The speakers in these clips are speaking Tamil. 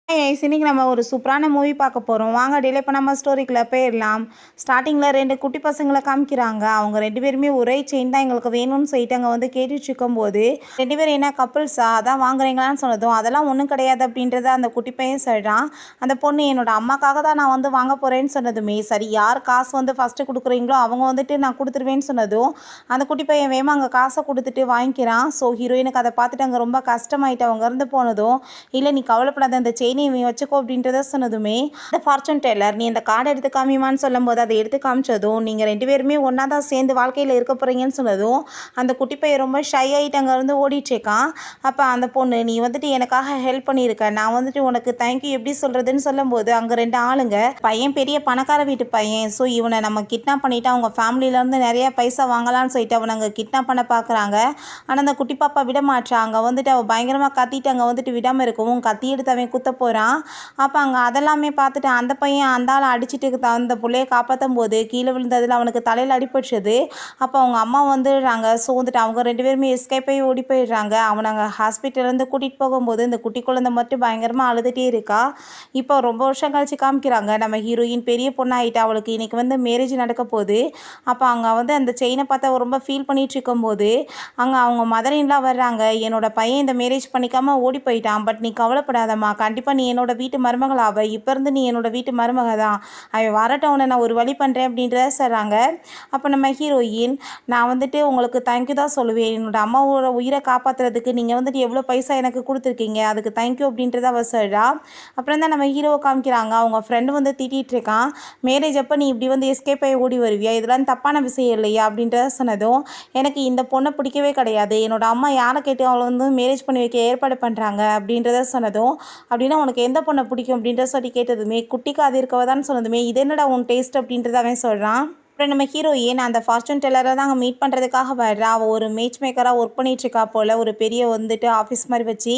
இன்னைக்கு நம்ம ஒரு சூப்பரான மூவி பார்க்க போகிறோம். வாங்க டிலே பண்ணாம ஸ்டோரிக்குள்ள போயிடலாம். ஸ்டார்டிங்கில் 2 குட்டி பசங்களை காமிக்கிறாங்க. அவங்க 2 பேருமே ஒரே செயின் தான் எங்களுக்கு வேணும்னு சொல்லிட்டு அங்கே வந்து கேட்டுட்டு இருக்கும்போது 2 பேரும் என்ன கப்புள்ஸா அதான் வாங்குறீங்களான்னு சொன்னதும் அதெல்லாம் ஒன்றும் கிடையாது அப்படின்றத அந்த குட்டி பையன் சொல்கிறான். அந்த பொண்ணு என்னோட அம்மாக்காக தான் நான் வந்து வாங்க போகிறேன்னு சொன்னதுமே சரி யார் காசு வந்து ஃபஸ்ட்டு கொடுக்குறீங்களோ அவங்க வந்துட்டு நான் கொடுத்துருவேன்னு சொன்னதும் அந்த குட்டி பையன் வேமா அங்கே காசை கொடுத்துட்டு வாங்கிக்கிறான். ஸோ ஹீரோயினுக்கு அதை பார்த்துட்டு அங்கே ரொம்ப கஷ்டமாயிட்டு அவங்க இருந்து போனதும் இல்லை நீ கவலைப்படாத அந்த செயின் நீ வச்சுக்கோ அப்படின்றத சொன்னதுமே அந்த ஃபார்ச்சூன் டெல்லர் நீ அந்த கார்டை எடுத்து காமிமான்னு சொல்லும்போது அதை எடுத்து காமிச்சதும் நீங்கள் 2 பேருமே ஒன்றா தான் சேர்ந்து வாழ்க்கையில் இருக்க போகிறீங்கன்னு சொன்னதும் அந்த குட்டி பையன் ரொம்ப ஷை ஆகிட்டு அங்கே இருந்து ஓடிட்டுருக்கான். அப்போ அந்த பொண்ணு நீ வந்துட்டு எனக்காக ஹெல்ப் பண்ணியிருக்க நான் வந்துட்டு உனக்கு தேங்க்யூ எப்படி சொல்கிறதுன்னு சொல்லும்போது அங்கே 2 ஆளுங்க பையன் பெரிய பணக்கார வீட்டு பையன். ஸோ இவனை நம்ம கிட்னாப் பண்ணிவிட்டு அவங்க ஃபேமிலியிலேருந்து நிறைய பைசா வாங்கலாம்னு சொல்லிட்டு அவனை அங்கே கிட்னாப் பண்ண பார்க்குறாங்க. ஆனால் அந்த குட்டி பாப்பா விட மாட்டான். அங்கே வந்துட்டு அவள் பயங்கரமாக கத்திட்டு அங்கே வந்துட்டு விடாமல் இருக்கவும் கத்தி எடுத்து அவன் குத்த போகிறான். அப்போ அங்கே அதெல்லாமே பார்த்துட்டு அந்த பையன் அந்த ஆளை அடிச்சுட்டு அந்த பிள்ளையை காப்பாற்றும் போது கீழே விழுந்ததில் அவனுக்கு தலையில் அடிபட்டுது. அப்போ அவங்க அம்மா வந்துடுறாங்க. ஸோ வந்துட்டு அவங்க 2 பேருமே எஸ்கேப் ஆகி ஓடி போயிடுறாங்க. அவனை அங்கே ஹாஸ்பிட்டல்லேருந்து கூட்டிகிட்டு போகும்போது இந்த குட்டி குழந்தை மட்டும் பயங்கரமாக அழுதுகிட்டே இருக்கா. இப்போ ரொம்ப வருஷம் கழிச்சு காமிக்கிறாங்க. நம்ம ஹீரோயின் பெரிய பொண்ணாகிட்டா அவளுக்கு இன்றைக்கி வந்து மேரேஜ் நடக்க போகுது. அப்போ அங்கே வந்து அந்த செயினை பார்த்து அவள் ரொம்ப ஃபீல் பண்ணிகிட்டு இருக்கும்போது அங்கே அவங்க மதரின்லாம் வர்றாங்க. என்னோட பையன் இந்த மேரேஜ் பண்ணிக்காமல் ஓடி போயிட்டான். பட் நீ கவலைப்படாதம்மா, கண்டிப்பாக நீ என்னோட வீட்டு மருமகள் ஆவ. இப்போ இருந்து நீ என்னோட வீட்டு மருமக தான். அவன் வரட்டும் அவனை நான் ஒரு வழி பண்ணுறேன் அப்படின்றத சொல்கிறாங்க. அப்போ நம்ம ஹீரோயின் நான் வந்துட்டு உங்களுக்கு தேங்க்யூ தான் சொல்லுவேன். என்னோட அம்மாவோட உயிரை காப்பாற்றுறதுக்கு நீங்கள் வந்துட்டு எவ்வளோ பைசா எனக்கு கொடுத்துருக்கீங்க அதுக்கு தேங்க்யூ அப்படின்றத அவ சொல்கிறா. அப்புறம் தான் நம்ம ஹீரோவை காமிக்கிறாங்க. அவங்க ஃப்ரெண்டு வந்து திட்டிகிட்டு இருக்கான். மேரேஜ் அப்போ நீ இப்படி வந்து எஸ்கேப் ஆகி ஓடி வருவியா, இதெல்லாம் தப்பான விஷயம் இல்லையா அப்படின்றத சொன்னதும் எனக்கு இந்த பொண்ணை பிடிக்கவே கிடையாது. என்னோட அம்மா யாரை கேட்டு அவளை வந்து மேரேஜ் பண்ணி வைக்க ஏற்பாடு பண்ணுறாங்க அப்படின்றத சொன்னதும் அப்படின்னா உனக்கு எந்த பொண்ணை பிடிக்கும் அப்படின்றத சொல்லி கேட்டதுமே குட்டிக்கு அது இருக்கவ தான் சொன்னதுமே இது என்னடா உன் டேஸ்ட் அப்படின்றத அவன் சொல்கிறான். அப்புறம் நம்ம ஹீரோயின் அந்த ஃபார்ச்சூன் டெல்லரை தான் அங்கே மீட் பண்ணுறதுக்காக வர்றா. அவள் ஒரு மேட்ச் மேக்கராக ஒர்க் பண்ணிகிட்ருக்கா போல் ஒரு பெரிய வந்துட்டு ஆஃபீஸ் மாதிரி வச்சு.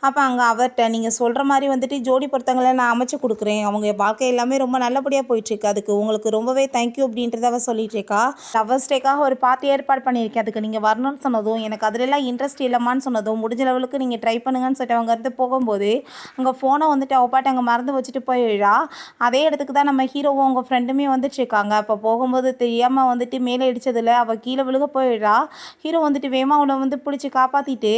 அப்போ அங்கே அவர்கிட்ட நீங்கள் சொல்கிற மாதிரி வந்துட்டு ஜோடி பொருத்தங்களை நான் அமைச்சு கொடுக்குறேன், அவங்க வாழ்க்கை எல்லாமே ரொம்ப நல்லபடியாக போயிட்டுருக்கு, அதுக்கு உங்களுக்கு ரொம்பவே தேங்க்யூ அப்படின்றத அவள் சொல்லிட்டு இருக்கா. லவர்ஸ் டேக்காக ஒரு பார்ட்டி ஏற்பாடு பண்ணியிருக்கேன், அதுக்கு நீங்கள் வரணும்னு சொன்னதும் எனக்கு அதிலெல்லாம் இன்ட்ரெஸ்ட் இல்லைம்மான்னு சொன்னதும் முடிஞ்ச லெவலுக்கு நீங்கள் ட்ரை பண்ணுங்கன்னு சொல்லிட்டு அவங்க இருந்து போகும்போது அங்கே ஃபோனை வந்துட்டு அவள் பாட்டு அங்கே மறந்து வச்சுட்டு போயிடுறா. அதே இடத்துக்கு தான் நம்ம ஹீரோவும் அவங்க ஃப்ரெண்டுமே வந்துட்டுருக்காங்க. அப்போ போகும்போது தெரியாமல் வந்துட்டு மேலே இடித்ததில் அவள் கீழே விழுக போயிடுறா. ஹீரோ வந்துட்டு வேகமாக அவளை வந்து பிடிச்சி காப்பாற்றிட்டு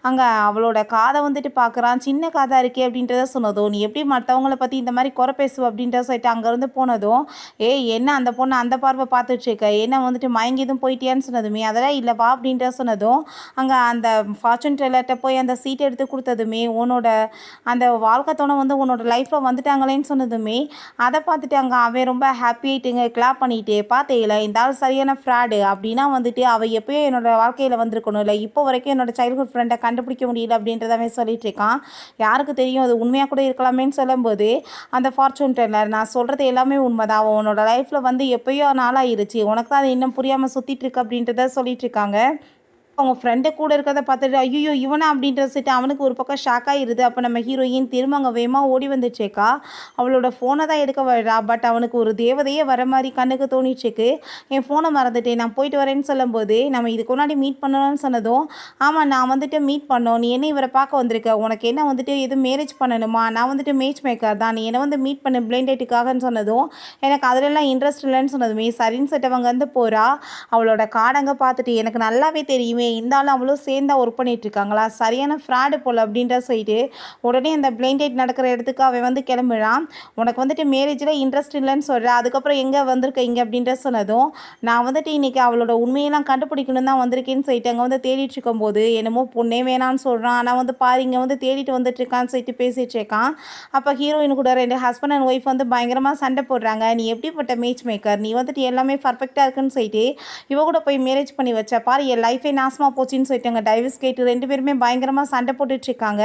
அங்கே அவளோட காதை வந்துட்டு பார்க்குறான். சின்ன காதாக இருக்கே அப்படின்றத சொன்னதும் நீ எப்படி மற்றவங்கள பற்றி இந்த மாதிரி குறை பேசுவ அப்படின்றத சொல்லிட்டு அங்கேருந்து போனதும் ஏய் என்ன அந்த பொண்ணு அந்த பார்வை பார்த்துட்ருக்க, என்ன வந்துட்டு மயங்கி எதுவும் போயிட்டியான்னு சொன்னதுமே அதெல்லாம் இல்லை வா அப்படின்ற சொன்னதும் அங்கே அந்த ஃபார்ச்சூன் டெல்லர்கிட்ட போய் அந்த சீட்டை எடுத்து கொடுத்ததுமே உன்னோட அந்த வாழ்க்கை துணை வந்து உன்னோட லைஃப்பில் வந்துட்டாங்களேன்னு சொன்னதுமே அதை பார்த்துட்டு அங்கே அவன் ரொம்ப ஹாப்பி ஆகிட்டுங்க கிளாப் பண்ணிட்டு பார்த்தேல இந்த ஆள் சரியான ஃப்ராடு அப்படின்னா வந்துட்டு அவள் எப்போயோ என்னோட வாழ்க்கையில் வந்திருக்கணும், இல்லை இப்போ வரைக்கும் என்னோட சைல்ட்ஹுட் ஃப்ரெண்டை கண்டுபிடிக்க முடியல அப்படின்றதாவே சொல்லிட்டு இருக்கான். யாருக்கு தெரியும் அது உண்மையாக கூட இருக்கலாமேன்னு சொல்லும்போது அந்த ஃபார்ச்சூன் டெல்லர் நான் சொல்கிறது எல்லாமே உண்மைதான், அவன் உன்னோட லைஃப்பில் வந்து எப்போயோ நாளாயிருச்சு, உனக்கு தான் அது இன்னும் புரியாமல் சுற்றிட்டு இருக்கு அப்படின்றத சொல்லிட்டு இருக்காங்க. அவங்க ஃப்ரெண்டு கூட இருக்கிறத பார்த்துட்டு ஐயோ இவனா அப்படின்ற சொல்லிட்டு அவனுக்கு ஒரு பக்கம் ஷாக் ஆகிடுது. அப்போ நம்ம ஹீரோயின் திரும்ப அங்கே வேகமாக ஓடி வந்துச்சேக்கா. அவளோட ஃபோனை தான் எடுக்க வர்றா. பட் அவனுக்கு ஒரு தேவதையே வர மாதிரி கண்ணுக்கு தோணிச்சுக்கு. என் ஃபோனை மறந்துட்டேன் நான் போயிட்டு வரேன்னு சொல்லும்போது நம்ம இதுக்கு முன்னாடி மீட் பண்ணணும்னு சொன்னதும் ஆமாம் நான் வந்துட்டு மீட் பண்ணோம், நீ என்ன இவரை பார்க்க வந்திருக்க, உனக்கு என்ன வந்துட்டு எதுவும் மேரேஜ் பண்ணணுமா, நான் வந்துட்டு மேட்ச் மேக்கர் தான், நீ என்னை வந்து மீட் பண்ணு பிளைண்ட் டேட்டுக்காகன்னு சொன்னதும் எனக்கு அதிலெல்லாம் இன்ட்ரெஸ்ட் இல்லைன்னு சொன்னதுமே சரின்னு சொல்லிட்டு அவங்க வந்து போகிறா. அவளோட காடங்க பார்த்துட்டு எனக்கு நல்லாவே தெரியுமே இருந்தாலும் அவளும் சேர்ந்தா ஒர்க் பண்ணிட்டு இருக்காங்களா, சரியான ஃப்ராடு போல் அப்படின்ற சொல்லிட்டு உடனே அந்த பிளைண்ட் டேட் நடக்கிற இடத்துக்கு அவன் வந்து கிளம்பிடான். உனக்கு வந்துட்டு மேரேஜில் இன்ட்ரெஸ்ட் இல்லைன்னு சொல்கிறேன், அதுக்கப்புறம் எங்கே வந்திருக்க இங்கே அப்படின்ற சொன்னதும் நான் வந்துட்டு இன்றைக்கி அவளோட உண்மையெல்லாம் கண்டுபிடிக்கணும் தான் வந்திருக்கேன்னு சொல்லிட்டு அங்கே வந்து தேடிட்டு இருக்கும்போது என்னமோ பொண்ணே வேணான்னு சொல்கிறான். ஆனால் வந்து பாரு இங்கே வந்து தேடிட்டு வந்துட்டு இருக்கான்னு சொல்லிட்டு பேசிகிட்டு இருக்கான். அப்போ ஹீரோயின் கூட 2 ஹஸ்பண்ட் அண்ட் ஒய்ஃப் வந்து பயங்கரமாக சண்டை போடுறாங்க. நீ எப்படிப்பட்ட மேட்ச் மேக்கர், நீ வந்துட்டு எல்லாமே பர்ஃபெக்டாக இருக்குன்னு சொல்லிட்டு இவ கூட போய் மேரேஜ் பண்ணி வச்ச பாரு என் லைஃபே நாசமாக போச்சுன்னு சொல்லிட்டாங்க. டைவர்ஸ் கேட்டு 2 பேருமே பயங்கரமாக சண்டை போட்டுட்ருக்காங்க.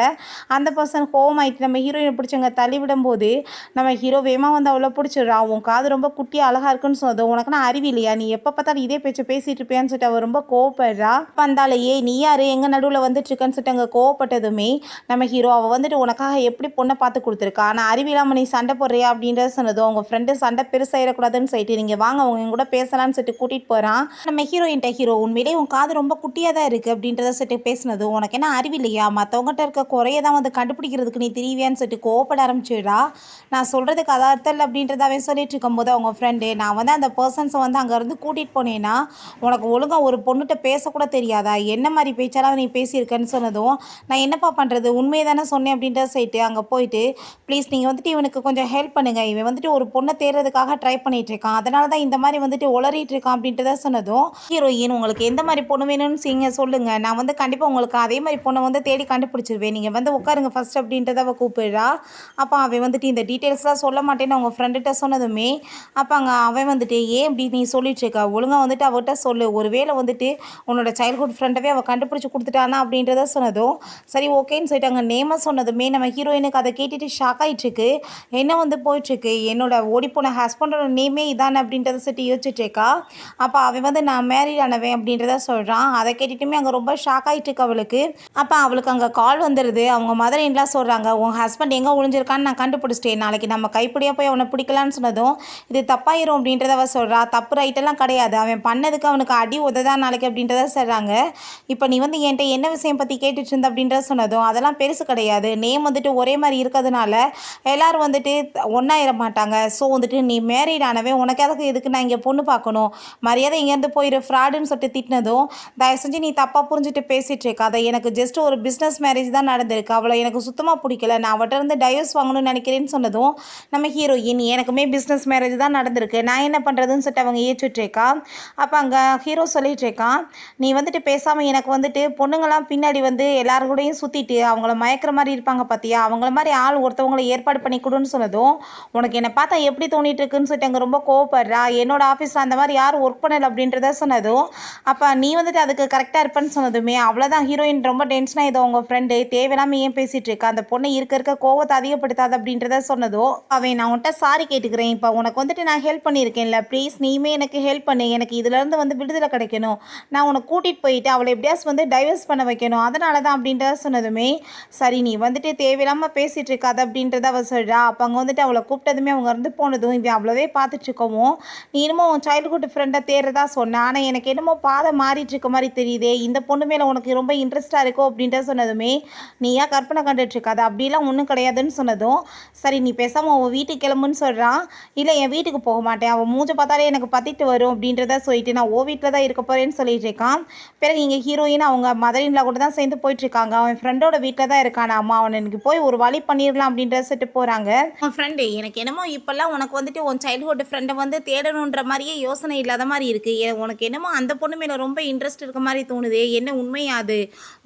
அந்த பர்சன் ஹோம் ஆகிட்டு நம்ம ஹீரோயினை பிடிச்சவங்க தள்ளி விடும்போது நம்ம ஹீரோ வேகமாக வந்து அவ்வளோ பிடிச்சிடுறா. உன் காது ரொம்ப குட்டியாக அழகாக இருக்குன்னு சொன்னது உனக்கு நான் அறிவு இல்லையா, நீ எப்போ பார்த்தாலும் இதே பேச்சை பேசிகிட்டு இருப்பியான்னு சொல்லிட்டு அவள் ரொம்ப கோவப்படுறா. வந்தாலேயே நீ யார் எங்கள் நடுவில் வந்துட்டுருக்கன்னு சொல்லிட்டு அங்கே கோவப்பட்டதுமே நம்ம ஹீரோ அவள் வந்துட்டு உனக்காக எப்படி பொண்ணை பார்த்து கொடுத்துருக்கா, ஆனால் அறிவில்லாமல் நீ சண்டை போடுறியா அப்படின்றத சொன்னதும் அவங்க ஃப்ரெண்டு சண்டை பெருசாயிடக்கூடாதுன்னு சொல்லிட்டு நீங்கள் வாங்க அவங்க கூட பேசலான்னு சொல்லிட்டு கூட்டிகிட்டு போகிறான். நம்ம ஹீரோயின்ட்ட ஹீரோ உண்மையிலே உன் காது ரொம்ப குட்டியாக காமெடியாக தான் இருக்குது அப்படின்றத சொல்லிட்டு பேசினது. உனக்கு என்ன அறிவில்லையா, மற்றவங்ககிட்ட இருக்க குறைய தான் வந்து கண்டுபிடிக்கிறதுக்கு நீ திரிவியான்னு சொல்லிட்டு கோவப்பட ஆரம்பிச்சிடா. நான் சொல்கிறதுக்கு அர்த்தம் இல்லை அப்படின்றத அவன் சொல்லிட்டு இருக்கும்போது அவங்க ஃப்ரெண்டு, நான் வந்து அந்த பர்சன்ஸை வந்து அங்கேருந்து கூட்டிகிட்டு போனேன்னா உனக்கு ஒழுங்காக ஒரு பொண்ணுகிட்ட பேசக்கூட தெரியாதா, என்ன மாதிரி பேச்சாலும் நீ பேசியிருக்கேன்னு சொன்னதும், நான் என்னப்பா பண்ணுறது, உண்மையை தானே சொன்னேன் அப்படின்றத சொல்லிட்டு அங்கே போயிட்டு, ப்ளீஸ் நீங்கள் வந்துட்டு இவனுக்கு கொஞ்சம் ஹெல்ப் பண்ணுங்கள், இவன் வந்துட்டு ஒரு பொண்ணை தேடுறதுக்காக ட்ரை பண்ணிகிட்டு இருக்கான், அதனால தான் இந்த மாதிரி வந்துட்டு உளறிட்டு இருக்கான் அப்படின்றத சொன்னதும், ஹீரோயின் உங்களுக்கு எந்த மாதிரி பொண்ணு வேணும்னு சொல்லுங்கள், நான் வந்து கண்டிப்பாக உங்களுக்கு அதே மாதிரி பொண்ணை வந்து தேடி கண்டுபிடிச்சிருவேன், நீங்கள் வந்து உட்காருங்க ஃபஸ்ட் அப்படின்றத அவள் கூப்பிடுறா. அப்போ அவன் வந்துட்டு இந்த டீட்டெயில்ஸ்லாம் சொல்ல மாட்டேன்னு அவங்க ஃப்ரெண்டுகிட்ட சொன்னதுமே, அப்போ அங்கே அவன் வந்துட்டு ஏன் இப்படி நீ சொல்லிட்டு இருக்கா, ஒழுங்காக வந்துட்டு அவர்கிட்ட சொல்லு, ஒருவேளை வந்துட்டு உன்னோட சைல்ட்ஹுட் ஃப்ரெண்டவே அவள் கண்டுபிடிச்சி கொடுத்துட்டானா அப்படின்றத சொன்னதும், சரி ஓகேன்னு சொல்லிட்டு அங்கே நேமை சொன்னதுமே நம்ம ஹீரோயினுக்கு அதை கேட்டுட்டு ஷாக் ஆகிட்டுருக்கு. என்ன வந்து போயிட்டுருக்கு, என்னோட ஓடிப்போன ஹஸ்பண்டோட நேமே இதானே அப்படின்றத சொல்லிட்டு யோசிச்சுட்ருக்கா. அப்போ அவன் வந்து நான் மேரீட் ஆனவன் அப்படின்றத சொல்கிறான். அதை கேட்டுட்டுமே அங்கே ரொம்ப ஷாக் ஆகிட்டுருக்கு அவளுக்கு. அப்போ அவளுக்கு அங்கே கால் வந்துடுது. அவங்க மதர் இன்லாம் சொல்கிறாங்க, உன் ஹஸ்பண்ட் எங்கே ஒளிஞ்சிருக்கான்னு நான் கண்டுபிடிச்சிட்டேன், நாளைக்கு நம்ம கைப்படியாக போய் அவனை பிடிக்கலான்னு சொன்னதும், இது தப்பாயிரும் அப்படின்றத அவள் சொல்கிறா. தப்பு ரைட்டெல்லாம் கிடையாது, அவன் பண்ணதுக்கு அவனுக்கு அடி உததான் நாளைக்கு அப்படின்றத சொல்கிறாங்க. இப்போ நீ வந்து என்கிட்ட என்ன விஷயம் பற்றி கேட்டுட்டு இருந்த அப்படின்றத சொன்னதும், அதெல்லாம் பெருசு கிடையாது, நேம் வந்துட்டு ஒரே மாதிரி இருக்கிறதுனால எல்லோரும் வந்துட்டு ஒன்றாயிர மாட்டாங்க, ஸோ வந்துட்டு நீ மேரீட் ஆனவே உனக்கு எதுக்கு நான் இங்கே பொண்ணு பார்க்கணும், மரியாதை இங்கேருந்து போயிரு ஃப்ராடுன்னு சொல்லிட்டு திட்டினதும், தயவு செஞ்சு நீ தப்பாக புரிஞ்சுட்டு பேசிகிட்டு இருக்காத, எனக்கு ஜஸ்ட் ஒரு பிஸ்னஸ் மேரேஜ் தான் நடந்திருக்கு, அவளை எனக்கு சுத்தமாக பிடிக்கல, நான் அவட்ட இருந்து டைவர்ஸ் வாங்கணும்னு நினைக்கிறேன்னு சொன்னதும், நம்ம ஹீரோயின் எனக்குமே பிஸ்னஸ் மேரேஜ் தான் நடந்திருக்கு, நான் என்ன பண்ணுறதுன்னு சொல்லிட்டு அவங்க ஏற்றிட்டுருக்கா. அப்போ அங்கே ஹீரோ சொல்லிட்டு இருக்கான், நீ வந்துட்டு பேசாமல் எனக்கு வந்துட்டு பொண்ணுங்களாம் பின்னாடி வந்து எல்லாரு கூடயும் சுற்றிட்டு அவங்கள மயக்கிற மாதிரி இருப்பாங்க பார்த்தியா, அவங்கள மாதிரி ஆள் ஒருத்தவங்களை ஏற்பாடு பண்ணி கொடுன்னு சொன்னதும், உனக்கு என்னை பார்த்தா எப்படி தோணிட்டு இருக்குன்னு சொல்லிட்டு அங்கே ரொம்ப கோவப்படுறா. என்னோட ஆஃபீஸில் அந்த மாதிரி யாரும் ஒர்க் பண்ணலை அப்படின்றத சொன்னதும், அப்போ நீ வந்துட்டு அதுக்கு கரெக்டாக இருப்பேன்னு சொன்னதுமே அவ்வளோதான் ஹீரோயின் ரொம்ப டென்ஷனாக ஏதோ உங்கள் ஃப்ரெண்டு தேவையில்லாமல் ஏன் பேசிகிட்டு இருக்கா, அந்த பொண்ணை இருக்க கோவத்தை அதிகப்படுத்தாது அப்படின்றத சொன்னதும், அவன் நான் உன்கிட்ட சாரி கேட்டுக்கிறேன், இப்போ உனக்கு வந்துட்டு நான் ஹெல்ப் பண்ணியிருக்கேன்ல, ப்ளீஸ் நீயுமே எனக்கு ஹெல்ப் பண்ணு, எனக்கு இதுலேருந்து வந்து விடுதலை கிடைக்கணும், நான் உனக்கு கூட்டிகிட்டு போயிட்டு அவளை எப்படியாஸ் வந்து டைவர்ஸ் பண்ண வைக்கணும், அதனால தான் அப்படின்றத சொன்னதுமே, சரி நீ வந்துட்டு தேவையில்லாமல் பேசிகிட்டு இருக்காது அப்படின்றத அவள் சொல்கிறா. அப்போ அங்கே வந்துட்டு அவளை கூப்பிட்டதுமே அவங்க இருந்து போனதும், இவன் அவ்வளோவே பார்த்துட்டு இருக்கவும், நீ என்னமோ உன் சைல்டுஹுட் ஃப்ரெண்டை தேடுறதா சொன்னேன், ஆனால் எனக்கு என்னமோ பாதை மாறிட்டு இருக்க மாதிரி தெரியுதே, இந்த பொண்ணு மேலே உனக்கு ரொம்ப இன்ட்ரெஸ்ட்டாக இருக்கோ அப்படின்ற சொன்னதுமே, நீ ஏன் கற்பனை கண்டுட்டு இருக்காது, அப்படிலாம் ஒன்றும் கிடையாதுன்னு சொன்னதும், சரி நீ பேசாமல் அவன் வீட்டுக்கு கிளம்புன்னு சொல்கிறான். இல்லை என் வீட்டுக்கு போக மாட்டேன், அவன் மூஞ்ச பார்த்தாலே எனக்கு பற்றிட்டு வரும் அப்படின்றத சொல்லிட்டு நான் வீட்டில் தான் இருக்க போகிறேன்னு சொல்லிட்டு இருக்கான். பிறகு இங்கே ஹீரோயின் அவங்க மதரின்ல கூட தான் சேர்ந்து போயிட்டுருக்காங்க. அவன் ஃப்ரெண்டோட வீட்டில் தான் இருக்கான். அம்மா அவன் எனக்கு போய் ஒரு வழி பண்ணிடலாம் அப்படின்றத சொல்லிட்டு போகிறாங்க. அவன் ஃப்ரெண்டு எனக்கு என்னமோ இப்போல்லாம் உனக்கு வந்துட்டு உன் சைல்ட்ஹுட் ஃப்ரெண்டை வந்து தேடணுன்ற மாதிரியே யோசனை இல்லாத மாதிரி இருக்குது, உனக்கு என்னமோ அந்த பொண்ணு மேலே ரொம்ப இன்ட்ரெஸ்ட் இருக்க மாதிரி தோணுது, என்ன உண்மையாது,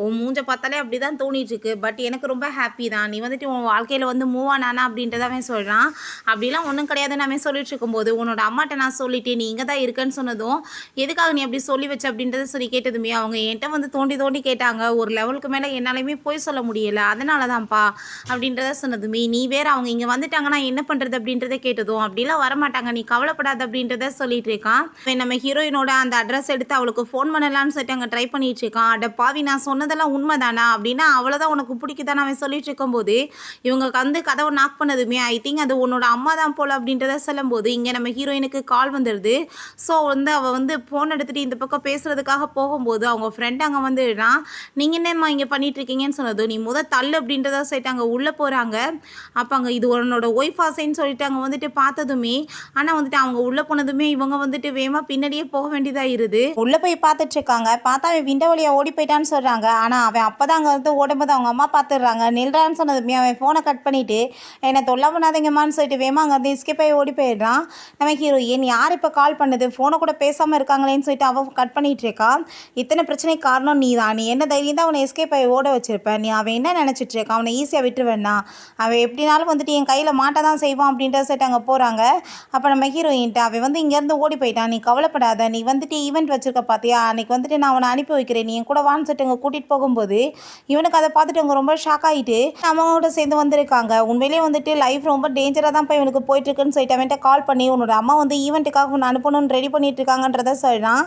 உன் மூஞ்ச பார்த்தாலே அப்படி தான் தோணிட்டுருக்கு, பட் எனக்கு ரொம்ப ஹாப்பி தான், நீ வந்துட்டு உன் வாழ்க்கையில் வந்து மூவ் ஆனானா அப்படின்றத அவன் சொல்கிறான். அப்படிலாம் ஒன்றும் கிடையாதுன்னு அவன் சொல்லிட்டு இருக்கும்போது, உன்னோட அம்மாட்ட நான் சொல்லிட்டேன் நீ இங்கே தான் இருக்கேன்னு சொன்னதும், எதுக்காக நீ அப்படி சொல்லி வச்ச அப்படின்றத சொல்லி கேட்டதுமே அவங்க என்கிட்ட வந்து தோண்டி தோண்டி கேட்டாங்க, ஒரு லெவலுக்கு மேலே என்னாலையுமே போய் சொல்ல முடியலை, அதனால தான்ப்பா அப்படின்றத சொன்னதுமே, நீ வேறு அவங்க இங்கே வந்துட்டாங்கன்னா என்ன பண்ணுறது அப்படின்றத கேட்டதும், அப்படிலாம் வரமாட்டாங்க நீ கவலைப்படாது அப்படின்றத சொல்லிட்டு இருக்கான். நம்ம ஹீரோயினோட அந்த அட்ரஸ் எடுத்து அவளுக்கு ஃபோன் பண்ணலான்னு சொல்லிட்டு அங்கே ட்ரை பண்ணிட்டு இருக்கான். அட பாவி நான் சொன்னதெல்லாம் உண்மைதானா அப்படின்னா அவ்வளோதான் உனக்கு பிடிக்குதானு அவன் சொல்லிட்டு இருக்கும்போது, இவங்க வந்து கதவை நாக் பண்ணதுமே ஐ திங்க் அது உன்னோட அம்மா தான் போல் அப்படின்றத சொல்லும்போது, இங்கே நம்ம ஹீரோயினுக்கு கால் வந்துடுது. ஸோ வந்து அவள் வந்து ஃபோன் எடுத்துகிட்டு இந்த பக்கம் பேசுகிறதுக்காக போகும்போது அவங்க ஃப்ரெண்ட் அங்கே வந்துடுறான். நீங்கள் என்னம்மா இங்கே பண்ணிட்டு இருக்கீங்கன்னு சொன்னது, நீ தள்ளு அப்படின்றத சொல்லிட்டு அங்கே உள்ளே போகிறாங்க. அப்போ அங்கே இது உன்னோட ஒய்ஃப் ஆசைன்னு சொல்லிட்டு அங்கே வந்துட்டு பார்த்ததுமே, ஆனால் வந்துட்டு அவங்க உள்ளே போனதுமே இவங்க வந்துட்டு வேகமாக பின்னாடியே போக வேண்டியதாக இருது. உள்ளே போய் பார்த்துட்டு இருக்காங்க. பார்த்தா அவன் விண்டோ வழியாக ஓடி போயிட்டான்னு சொல்கிறாங்க. ஆனால் அவன் அப்போ தான் அங்கே வந்து ஓடும்போது அவங்க அம்மா பார்த்துடுறாங்க. நில்றான்னு சொன்னதுமே அவன் ஃபோனை கட் பண்ணிவிட்டு என்னை தொல்லை பண்ணாதீங்கம்மான்னு சொல்லிட்டு வேகமாக அங்கே வந்து எஸ்கேப் ஆகி ஓடி போயிடுறான். நம்ம ஹீரோயின் யார் இப்போ கால் பண்ணுது, ஃபோனை கூட பேசாமல் இருக்காங்களேன்னு சொல்லிட்டு அவன் கட் பண்ணிகிட்டு இருக்கா. இத்தனை பிரச்சனைக்கு காரணம் நீ தான், நீ என்ன தைரியம் தான் அவனை எஸ்கேப் ஆகி ஓட வச்சிருப்பேன், நீ அவன் என்ன நினச்சிட்டு இருக்கான், அவனை ஈஸியாக விட்டுருவேன்னா அவன் எப்படினாலும் வந்துட்டு என் கையில் மாட்ட தான் செய்வான் அப்படின்ற சொல்லிட்டு அங்கே போகிறாங்க. அப்போ நம்ம ஹீரோயின்ட்டு அவன் வந்து இங்கேருந்து ஓடி போயிட்டான், நீ கவலைப்படாத, நீ வந்துட்டு ஈவெண்ட் வச்சுருக்க பார்த்தியா, அன்றைக்கி வந்துட்டு நான் அவனை அனுப்பி வைக்கிறேன், நீ என் கூட வான்னு சொல்லிட்டு அங்கே கூட்டிகிட்டு போகும்போது இவனுக்கு அதை பார்த்துட்டு அவங்க ரொம்ப ஷாக் ஆகிட்டு அம்மாவோட சேர்ந்து வந்திருக்காங்க. உண்மையிலே வந்துட்டு லைஃப் ரொம்ப டேஞ்சராக தான் போய் இவனுக்கு போயிட்டுருக்குன்னு சொல்லிட்டு அவன்கிட்ட கால் பண்ணி உன்னோட அம்மா வந்து ஈவெண்ட்டுக்காக உன்னை அனுப்பணும்னு ரெடி பண்ணிட்டு இருக்காங்கன்றத சொல்கிறான்.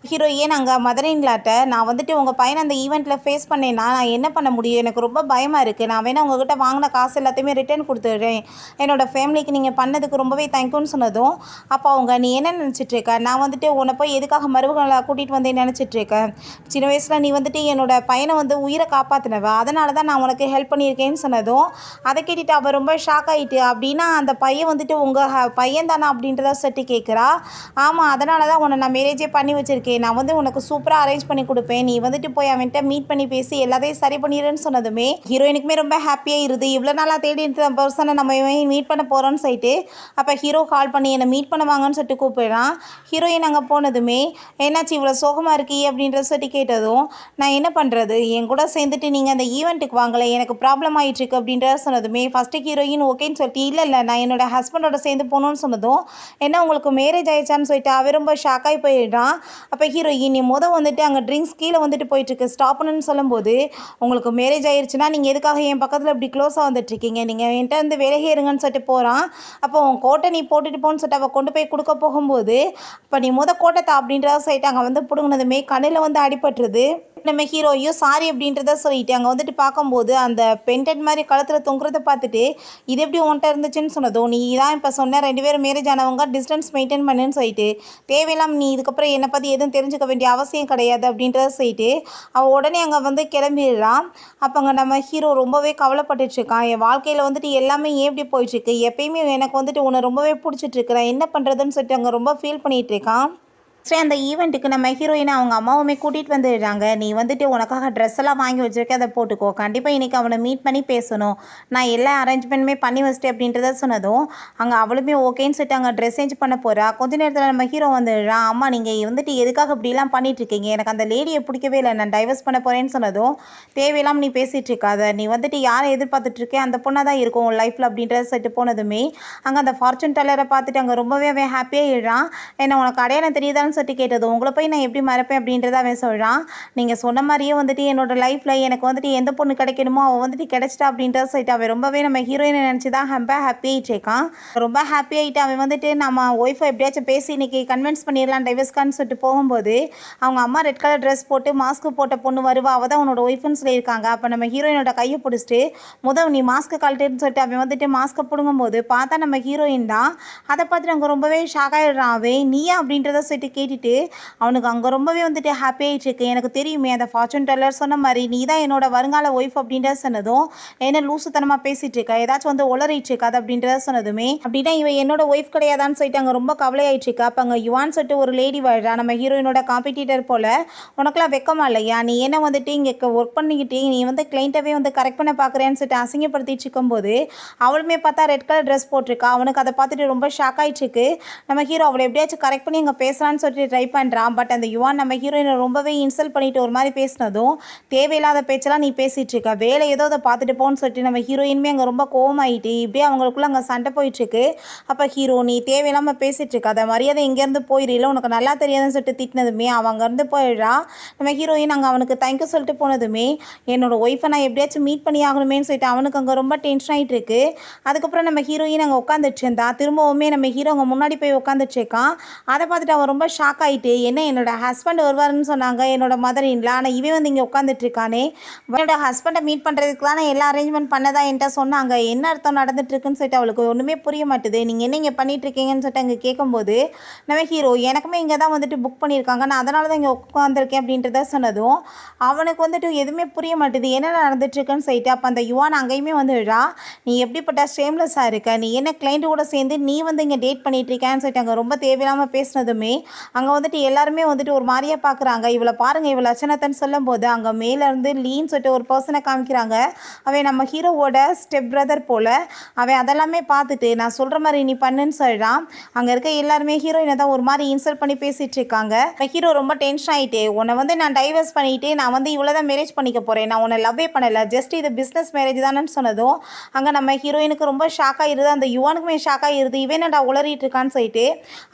ஹீரோயின் அங்கே மதரின்லாட்ட நான் வந்துட்டு உங்கள் பையனை அந்த ஈவெண்ட்டில் ஃபேஸ் பண்ணேன்னா நான் என்ன பண்ண முடியும், எனக்கு ரொம்ப பயமாக இருக்குது, நான் வேணா உங்ககிட்ட வாங்கின காசு எல்லாத்தையுமே ரிட்டர்ன் கொடுத்துட்றேன், என்னோடய ஃபேமிலிக்கு நீங்கள் பண்ணதுக்கு ரொம்பவே தேங்க்யூன்னு சொன்னதும், அப்போ அவங்க நீ என்ன நினச்சிட்ருக்க, நான் வந்துட்டு உன்னை போய் எதுக்காக மருமகளை கூட்டிகிட்டு வந்தேன்னு நினச்சிட்ருக்க, இருக்கேன். சின்ன வயசில் நீ வந்துட்டு என்னோட பையனை வந்து உயிரை காப்பாற்றினவ, அதனால தான் நான் உனக்கு ஹெல்ப் பண்ணியிருக்கேன்னு சொன்னதும் அதை கேட்டுட்டு அவள் ரொம்ப ஷாக் ஆகிட்டு, அப்படின்னா அந்த பையன் வந்துட்டு உங்கள் பையன் தானே அப்படின்றத சொல்லிட்டு கேட்குறா. ஆமாம், அதனால தான் உன்னை நான் மேரேஜே பண்ணி வச்சுருக்கேன். நான் வந்து உனக்கு சூப்பராக அரேஞ்ச் பண்ணி கொடுப்பேன். நீ வந்துட்டு போய் அவன்கிட்ட மீட் பண்ணி பேசி எல்லாத்தையும் சரி பண்ணிடுன்னு சொன்னதுமே ஹீரோயினுக்குமே ரொம்ப ஹாப்பியாக இருது. இவ்வளோ நாளாக தேடி இருந்த பர்சனை நம்ம மீட் பண்ண போகிறோன்னு சொல்லிட்டு அப்போ ஹீரோ கால் பண்ணி என்னை மீட் பண்ணுவாங்கன்னு சொல்லிட்டு கூப்பிடுறான். ஹீரோயின் அங்கே போனதுமே என்னாச்சு இவ்வளோ சோகமாக இருக்கீ அப்படின்றத சொல்லிட்டு கேட்டதும், நான் என்ன பண்ணுறது, என் கூட சேர்ந்துட்டு நீங்கள் அந்த ஈவெண்ட்டுக்கு வாங்கலை, எனக்கு ப்ராப்ளம் ஆகிட்டுருக்கு அப்படின்றத சொன்னதுமே ஃபஸ்ட்டு ஹீரோயின் ஓகேன்னு சொல்லிட்டு இல்லை நான் என்னோட ஹஸ்பண்டோட சேர்ந்து போகணுன்னு சொன்னதும், என்ன உங்களுக்கு மேரேஜ் ஆயிடுச்சான்னு சொல்லிட்டு அவன் ரொம்ப ஷாக்காகி போயிடுறான். அப்போ ஹீரோயின் நீ வந்துட்டு அங்கே ட்ரிங்க்ஸ் கீழே வந்துட்டு போயிட்டுருக்கு, ஸ்டாப் பண்ணுன்னு சொல்லும்போது, உங்களுக்கு மேரேஜ் ஆயிடுச்சுன்னா நீங்கள் எதுக்காக என் பக்கத்தில் இப்படி க்ளோஸாக வந்துட்டுருக்கீங்க, நீங்கள் என்கிட்ட வந்து விலகி இருங்கன்னு சொல்லிட்டு போகிறான். அப்போ உன் கோட்டை நீ போட்டுட்டு போன்னு சொல்லிட்டு அவள் கொண்டு போய் கொடுக்க போகும்போது, அப்போ நீ கோட்டை தா அப்படின்றத சொல்லிட்டு அங்கே வந்து பிடுங்கினதுமே கண்ணில் வந்து அடிபட்டுருது. நம்ம ஹீரோயும் சாரி அப்படின்றத சொல்லிட்டு அங்கே வந்துட்டு பார்க்கும்போது அந்த பென்டென்ட் மாதிரி கழுத்தில் தொங்குறத பார்த்துட்டு இது எப்படி உன்ட்ட இருந்துச்சுன்னு சொன்னதும், நீ தான் இப்போ சொன்ன 2 பேரும் மேரேஜ் ஆனவங்க டிஸ்டன்ஸ் மெயின்டைன் பண்ணுன்னு சொல்லிட்டு தேவையில்லாமல் நீ இதுக்கப்புறம் என்னை பற்றி எதுவும் தெரிஞ்சுக்க வேண்டிய அவசியம் கிடையாது அப்படின்றத சொல்லிட்டு அவள் உடனே அங்கே வந்து கிளம்பிடுறான். அப்போ அங்கே நம்ம ஹீரோ ரொம்பவே கவலைப்பட்டுட்ருக்கான். என் வாழ்க்கையில் வந்துட்டு எல்லாமே ஏன் இப்படி போயிட்டுருக்கு, எப்பயுமே எனக்கு வந்துட்டு உன்னை ரொம்பவே பிடிச்சிட்ருக்குறேன், என்ன பண்ணுறதுன்னு சொல்லிட்டு அங்கே ரொம்ப ஃபீல் பண்ணிகிட்ருக்கான். சரி, அந்த ஈவெண்ட்டுக்கு நம்ம ஹீரோயினை அவங்க அம்மாவுமே கூட்டிகிட்டு வந்துடுறாங்க. நீ வந்துட்டு உனக்காக ட்ரெஸ் எல்லாம் வாங்கி வச்சுருக்கேன், அதை போட்டுக்கோ, கண்டிப்பாக இன்றைக்கி அவனை மீட் பண்ணி பேசணும், நான் எல்லா அரேஞ்ச்மெண்ட்டுமே பண்ணி வச்சிட்டேன் அப்படின்றத சொன்னதும் அங்கே அவளுமே ஓகேன்னு சொல்லிட்டு அங்கே ட்ரெஸ் சேஞ்ச் பண்ண போகிறா. கொஞ்ச நேரத்தில் நம்ம ஹீரோ வந்துடுறான். அம்மா நீங்கள் வந்துட்டு எதுக்காக இப்படிலாம் பண்ணிகிட்ருக்கீங்க, எனக்கு அந்த லேடியை பிடிக்கவே இல்லை, நான் டைவர்ஸ் பண்ண போகிறேன்னு சொன்னதும், தேவையில்லாமல் நீ பேசிகிட்டு இருக்காத, நீ வந்துட்டு யாரை எதிர்பார்த்துட்ருக்கேன் அந்த பொண்ணாக தான் இருக்கும் உன் லைஃப்பில் அப்படின்றத சொல்லிட்டு போனதுமே அங்கே அந்த ஃபார்ச்சூன் டெல்லரை பார்த்துட்டு அங்கே ரொம்பவே அவன் ஹாப்பியாக இடுறான். என்ன உனக்கு அடையாளம் தெரியுதான்னு சொல்லிட்டு கேட்டது, உங்களை போய் நான் எப்படி மறப்பேன் அப்படின்றத அவன் சொல்கிறான். நீங்கள் சொன்ன மாதிரியே வந்துட்டு என்னோடய லைஃப்பில் எனக்கு வந்துட்டு எந்த பொண்ணு கிடைக்கணுமோ அவள் வந்துட்டு கிடைச்சிட்டா அப்படின்றத சொல்லிட்டு அவன் ரொம்பவே நம்ம ஹீரோயினை நினச்சி தான் ரொம்ப ஹாப்பி ஆகிட்டுருக்கான். ரொம்ப ஹாப்பி ஆகிட்டு அவன் வந்துட்டு நம்ம ஒய்ஃபை எப்படியாச்சும் பேசி இன்றைக்கி கன்வின்ஸ் பண்ணிடலாம் டைவர்ஸ்கான்னு சொல்லிட்டு போகும்போது அவங்க அம்மா ரெட் கலர் ட்ரெஸ் போட்டு மாஸ்க்கு போட்ட பொண்ணு வருவா, அவள் தான் உன்னோட ஒய்ஃப்னு சொல்லியிருக்காங்க. அப்போ நம்ம ஹீரோயினோட கையை பிடிச்சிட்டு நீ மாஸ்க்கு கழட்டுன்னு சொல்லிட்டு அவன் வந்துட்டு மாஸ்க்கை பிடுங்கும்போது பார்த்தா நம்ம ஹீரோயின் தான். அதை பார்த்துட்டு அங்கே ரொம்பவே ஷாக் ஆகிடுறான். அவன் நீயா அப்படின்றத சொல்லிட்டு கேட்டுட்டு அவனுக்கு அங்கே ரொம்பவே வந்துட்டு ஹாப்பி ஆகிட்டுருக்கு. எனக்கு தெரியுமே அந்த ஃபார்ச்சூன் டெல்லர் சொன்ன மாதிரி நீ தான் என்னோட வருங்கால ஒய்ஃப் அப்படின்றத சொன்னதும், என்ன லூசுத்தனமாக பேசிகிட்டு இருக்கா, ஏதாச்சும் வந்து உளறிட்டு இருக்காது அப்படின்றத சொன்னதுமே, அப்படின்னா இவன் என்னோட ஒய்ஃப் கிடையாதான்னு சொல்லிட்டு அங்கே ரொம்ப கவலையாயிட்டு இருக்கா. அப்போ அங்கே யுவான்னு சொல்லிட்டு ஒரு லேடி வாழ்றா, நம்ம ஹீரோயினோட காம்படிட்டர் போல், உனக்குலாம் வெக்கமா இல்லையா, நீ என்ன வந்துட்டு இங்கே ஒர்க் பண்ணிக்கிட்டு நீ வந்து கிளைண்ட்டவே வந்து கரெக்ட் பண்ண பார்க்குறேன்னு சொல்லிட்டு அசிங்கப்படுத்திட்டு இருக்கும்போது அவளுமே பார்த்தா ரெட் கலர் ட்ரெஸ் போட்டிருக்கா. அவனுக்கு அதை பார்த்துட்டு ரொம்ப ஷாக் ஆகிட்டுருக்கு. நம்ம ஹீரோ அவளை எப்படியாச்சும் கரெக்ட் பண்ணி அங்கே பேசலான்னு சொல்லிட்டு ட்ரை பண்ணுறான். பட் அந்த யுவான் நம்ம ஹீரோயினை ரொம்பவே இன்சல்ட் பண்ணிட்டு ஒரு மாதிரி பேசினதும், தேவையில்லாத பேச்செல்லாம் நீ பேசிகிட்டு இருக்க, வேலை ஏதோ அதை பார்த்துட்டு போன்னு சொல்லிட்டு நம்ம ஹீரோயினுமே அங்கே ரொம்ப கோவமாயிட்டு இப்படியே அவங்களுக்குள்ள அங்கே சண்டை போயிட்டுருக்கு. அப்போ ஹீரோ நீ தேவையில்லாமல் பேசிகிட்டு இருக்க, அதை மரியாதை இங்கேருந்து போயிடல, உனக்கு நல்லா தெரியாதுன்னு சொல்லிட்டு திட்டினதுமே அவன் அங்கேருந்து போயிடுறா. நம்ம ஹீரோயின் அங்கே அவனுக்கு தேங்க்யூ சொல்லிட்டு போனதுமே என்னோட ஒய்ஃபை நான் எப்படியாச்சும் மீட் பண்ணி ஆகணுமேன்னு சொல்லிட்டு அவனுக்கு அங்கே ரொம்ப டென்ஷன் ஆகிட்டு இருக்கு. அதுக்கப்புறம் நம்ம ஹீரோயின் அங்கே உட்காந்துட்டு இருந்தா, திரும்பவுமே நம்ம ஹீரோ அங்கே முன்னாடி போய் உட்காந்துட்டு இருக்கான். அதை பார்த்துட்டு அவன் ரொம்ப ஷாக் ஆகிட்டு, என்ன என்னோட ஹஸ்பண்ட் வருவாருன்னு சொன்னாங்க என்னோட மதர் இன்ல, ஆனால் இவன் வந்து இங்கே உட்காந்துட்டு இருக்கானே, என்னோட ஹஸ்பண்டை மீட் பண்ணுறதுக்கு தான் நான் எல்லா அரேஞ்ச்மெண்ட் பண்ணதா என்கிட்ட சொன்னாங்க, என்ன அர்த்தம் நடந்துட்டு இருக்குன்னு சொல்லிட்டு அவளுக்கு ஒன்றுமே புரிய மாட்டுது. நீங்கள் என்ன இங்கே பண்ணிட்டு இருக்கீங்கன்னு சொல்லிட்டு அங்கே கேட்கும்போது நம்ம ஹீரோ எனக்குமே இங்கே தான் வந்துட்டு புக் பண்ணியிருக்காங்க, நான் அதனால தான் இங்கே உட்காந்துருக்கேன் அப்படின்றத சொன்னதும் அவனுக்கு வந்துட்டு எதுவுமே புரிய மாட்டுது என்ன நடந்துட்டுருக்குன்னு சொல்லிட்டு. அப்போ அந்த யுவான் அங்கேயுமே வந்துடுறா, நீ எப்படிப்பட்ட ஸ்டேம்லெஸ்ஸாக இருக்க, நீ என்ன கிளைண்ட்டு கூட சேர்ந்து நீ வந்து இங்கே டேட் பண்ணிட்டு இருக்கேன்னு சொல்லிட்டு அங்கே ரொம்ப தேவையில்லாமல் பேசினதுமே அங்கே வந்துட்டு எல்லாருமே வந்துட்டு ஒரு மாதிரியாக பார்க்குறாங்க. இவளை பாருங்கள் இவளை அச்சனத்தன்னு சொல்லும்போது அங்கே மேலேருந்து லீன்னு சொல்லிட்டு ஒரு பர்சனை காமிக்கிறாங்க. அவன் நம்ம ஹீரோவோட ஸ்டெப் பிரதர் போல். அவன் அதெல்லாமே பார்த்துட்டு நான் சொல்கிற மாதிரி நீ பண்ணுன்னு சொல்கிறான். அங்கே இருக்க எல்லாருமே ஹீரோயினை தான் ஒரு மாதிரி இன்சல்ட் பண்ணி பேசிகிட்டு இருக்காங்க. ஹீரோ ரொம்ப டென்ஷன் ஆகிட்டு, உன்னை வந்து நான் டைவர்ஸ் பண்ணிவிட்டு நான் வந்து இவ்வளோ தான் மேரேஜ் பண்ணிக்க போகிறேன், நான் உன்னை லவ்வே பண்ணலை, ஜஸ்ட் இது பிஸ்னஸ் மேரேஜ் தானேன்னு சொன்னதும் அங்கே நம்ம ஹீரோயினுக்கு ரொம்ப ஷாக் ஆகிடுது. அந்த யுவானுக்குமே ஷாக் ஆகிடுது, இவன் என்னடா உளறிட்டு இருக்கான்னு சொல்லிட்டு.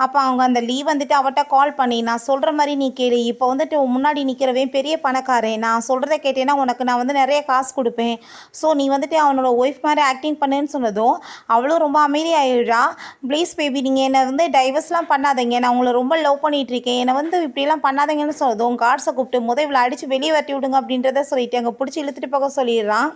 அப்போ அவங்க அந்த லீவ் வந்துட்டு அவட்ட கால் பண்ணி நான் சொல்கிற மாதிரி நீ கேளு, இப்போ வந்துட்டு முன்னாடி நிற்கிறவன் பெரிய பணக்காரன், நான் சொல்கிறத கேட்டேன்னா உனக்கு நான் வந்து நிறைய காசு கொடுப்பேன், ஸோ நீ வந்துட்டு அவனோட ஒய்ஃப் மாதிரி ஆக்டிங் பண்ணுன்னு சொன்னதும் அவளும் ரொம்ப அமைதியாகிடுறா. ப்ளீஸ் பேபி நீங்கள் என்னை வந்து டைவர்ஸ்லாம் பண்ணாதீங்க, நான் உங்களை ரொம்ப லவ் பண்ணிகிட்டு இருக்கேன், என்னை வந்து இப்படிலாம் பண்ணாதீங்கன்னு சொன்னதும் கார்ட்ஸை கூப்பிட்டு இவளை அடித்து வெளியே வரட்டி விடுங்க அப்படின்றத சொல்லிட்டு அங்கே பிடிச்சி இழுத்துட்டு போக சொல்லிடுறான்.